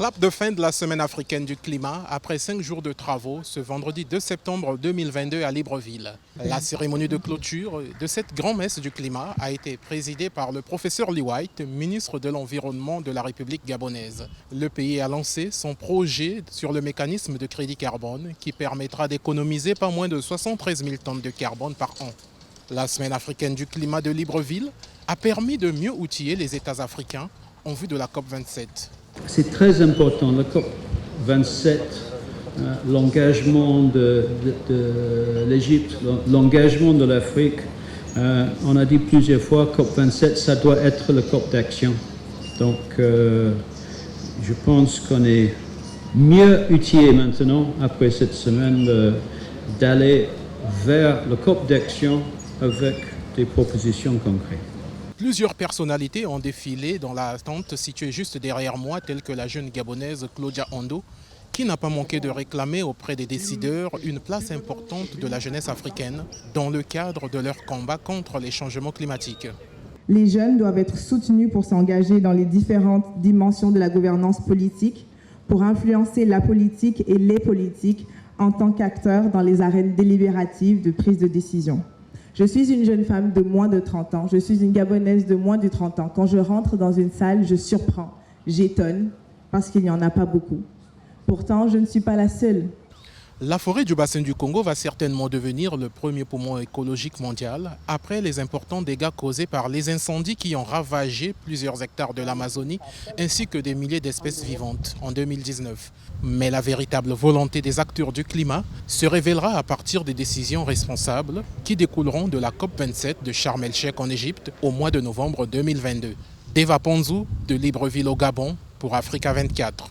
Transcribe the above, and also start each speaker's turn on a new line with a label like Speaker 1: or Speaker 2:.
Speaker 1: Clap de fin de la Semaine africaine du climat après 5 jours de travaux ce vendredi 2 septembre 2022 à Libreville. La cérémonie de clôture de cette grand-messe du climat a été présidée par le professeur Lee White, ministre de l'Environnement de la République gabonaise. Le pays a lancé son projet sur le mécanisme de crédit carbone qui permettra d'économiser pas moins de 73 000 tonnes de carbone par an. La Semaine africaine du climat de Libreville a permis de mieux outiller les États africains en vue de la COP27.
Speaker 2: C'est très important, la COP27, l'engagement de l'Égypte, l'engagement de l'Afrique. On a dit plusieurs fois, COP27, ça doit être le COP d'action. Donc, je pense qu'on est mieux outillé maintenant, après cette semaine, d'aller vers le COP d'action avec des propositions concrètes.
Speaker 1: Plusieurs personnalités ont défilé dans la tente située juste derrière moi, telle que la jeune gabonaise Claudia Ondo, qui n'a pas manqué de réclamer auprès des décideurs une place importante de la jeunesse africaine dans le cadre de leur combat contre les changements climatiques.
Speaker 3: Les jeunes doivent être soutenus pour s'engager dans les différentes dimensions de la gouvernance politique, pour influencer la politique et les politiques en tant qu'acteurs dans les arènes délibératives de prise de décision. Je suis une jeune femme de moins de 30 ans, je suis une Gabonaise de moins de 30 ans. Quand je rentre dans une salle, je surprends, j'étonne, parce qu'il n'y en a pas beaucoup. Pourtant, je ne suis pas la seule.
Speaker 1: La forêt du bassin du Congo va certainement devenir le premier poumon écologique mondial après les importants dégâts causés par les incendies qui ont ravagé plusieurs hectares de l'Amazonie ainsi que des milliers d'espèces vivantes en 2019. Mais la véritable volonté des acteurs du climat se révélera à partir des décisions responsables qui découleront de la COP27 de Sharm el-Sheikh en Égypte au mois de novembre 2022. Deva Ponzou de Libreville au Gabon pour Africa 24.